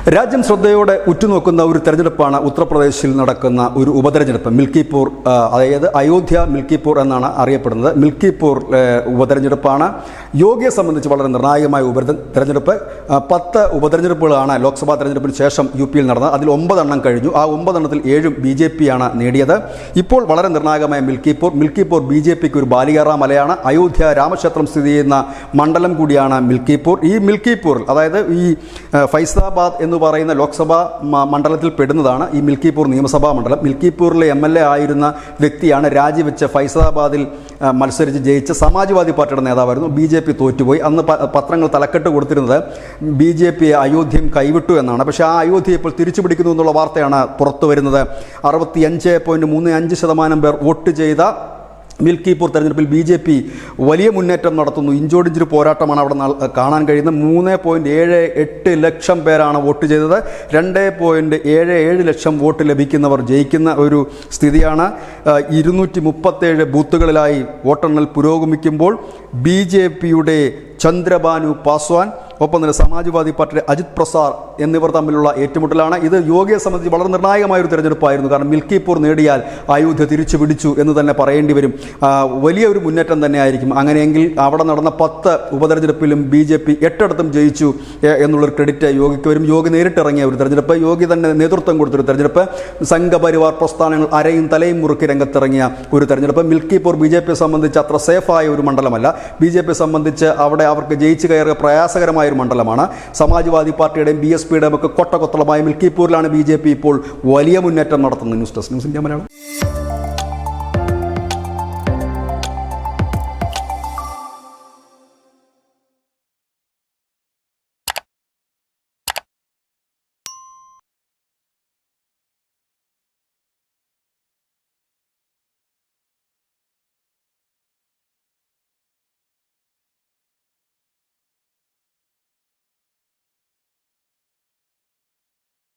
രാജ്യം ശ്രദ്ധയോടെ ഉറ്റുനോക്കുന്ന ഒരു തെരഞ്ഞെടുപ്പാണ് ഉത്തർപ്രദേശിൽ നടക്കുന്ന ഒരു ഉപതെരഞ്ഞെടുപ്പ്. മിൽക്കിപൂർ, അതായത് അയോധ്യ മിൽക്കിപൂർ എന്നാണ് അറിയപ്പെടുന്നത്. മിൽക്കിപൂർ ഉപതെരഞ്ഞെടുപ്പാണ്. യോഗിയെ സംബന്ധിച്ച് വളരെ നിർണായകമായ തെരഞ്ഞെടുപ്പ്. 10 ഉപതെരഞ്ഞെടുപ്പുകളാണ് ലോക്സഭാ തെരഞ്ഞെടുപ്പിന് ശേഷം യിൽ നടന്നത്. അതിൽ 9 എണ്ണം കഴിഞ്ഞു. ആ 9 എണ്ണത്തിൽ 7 BJP ആണ് നേടിയത്. ഇപ്പോൾ വളരെ നിർണായകമായ മിൽക്കിപൂർ BJPക്ക് ഒരു ബാലികേറാ മലയാണ്. അയോധ്യ രാമക്ഷേത്രം സ്ഥിതി ചെയ്യുന്ന മണ്ഡലം കൂടിയാണ് മിൽക്കിപൂർ. ഈ മിൽക്കിപൂർ, അതായത് ഈ ഫൈസാബാദ് എന്ന് പറയുന്ന ലോക്സഭാ മണ്ഡലത്തിൽ പെടുന്നതാണ് ഈ മിൽക്കിപൂർ നിയമസഭാ മണ്ഡലം. മിൽക്കിപൂരിലെ MLA ആയിരുന്ന വ്യക്തിയാണ് രാജിവെച്ച് ഫൈസാബാദിൽ മത്സരിച്ച് ജയിച്ച സമാജ്വാദി പാർട്ടിയുടെ നേതാവായിരുന്നു. BJP തോറ്റുപോയി. അന്ന് പത്രങ്ങൾ തലക്കെട്ട് കൊടുത്തിരുന്നത് BJP അയോധ്യയും കൈവിട്ടു എന്നാണ്. പക്ഷേ ആ അയോധ്യ ഇപ്പോൾ തിരിച്ചു പിടിക്കുന്നു എന്നുള്ള വാർത്തയാണ് പുറത്തു വരുന്നത്. 65.35% പേർ വോട്ട് ചെയ്ത മിൽക്കിപൂർ തെരഞ്ഞെടുപ്പിൽ BJP വലിയ മുന്നേറ്റം നടത്തുന്നു. ഇഞ്ചോടിഞ്ചൊരു പോരാട്ടമാണ് അവിടെ കാണാൻ കഴിയുന്നത്. 3.78 ലക്ഷം പേരാണ് വോട്ട് ചെയ്തത്. 2.77 ലക്ഷം വോട്ട് ലഭിക്കുന്നവർ ജയിക്കുന്ന ഒരു സ്ഥിതിയാണ്. 237 ബൂത്തുകളിലായി വോട്ടെണ്ണൽ പുരോഗമിക്കുമ്പോൾ BJPയുടെ ചന്ദ്രബാനു പാസ്വാൻ, ഒപ്പം തന്നെ സമാജ്വാദി പാർട്ടിയുടെ അജിത് പ്രസാദ് എന്നിവർ തമ്മിലുള്ള ഏറ്റുമുട്ടലാണ്. ഇത് യോഗിയെ സംബന്ധിച്ച് വളരെ നിർണായകമായൊരു തെരഞ്ഞെടുപ്പായിരുന്നു. കാരണം മിൽക്കിപൂർ നേടിയാൽ അയോധ്യ തിരിച്ചു പിടിച്ചു എന്ന് തന്നെ പറയേണ്ടി വരും. വലിയ ഒരു മുന്നേറ്റം തന്നെയായിരിക്കും. അങ്ങനെയെങ്കിൽ അവിടെ നടന്ന 10 ഉപതെരഞ്ഞെടുപ്പിലും BJP 8 ഇടത്തും ജയിച്ചു എന്നുള്ളൊരു ക്രെഡിറ്റ് യോഗിക്ക് വരും. യോഗി നേരിട്ടിറങ്ങിയ ഒരു തെരഞ്ഞെടുപ്പ്, യോഗി തന്നെ നേതൃത്വം കൊടുത്തൊരു തെരഞ്ഞെടുപ്പ്, സംഘപരിവാർ പ്രസ്ഥാനങ്ങൾ അരയും തലയും മുറുക്കി രംഗത്തിറങ്ങിയ ഒരു തെരഞ്ഞെടുപ്പ്. മിൽക്കിപൂർ BJPയെ സംബന്ധിച്ച് അത്ര സേഫായ ഒരു മണ്ഡലമല്ല. BJPയെ സംബന്ധിച്ച് അവിടെ അവർക്ക് ജയിച്ചു കയറുക പ്രയാസകരമായ ഒരു മണ്ഡലമാണ്. സമാജ്വാദി പാർട്ടിയുടെയും BSPയുടെയും ഒക്കെ കൊട്ടകൊത്തളമായ മിൽക്കിപൂരിലാണ് BJP ഇപ്പോൾ വലിയ മുന്നേറ്റം നടത്തുന്നത്. News desk, news India Malayalam.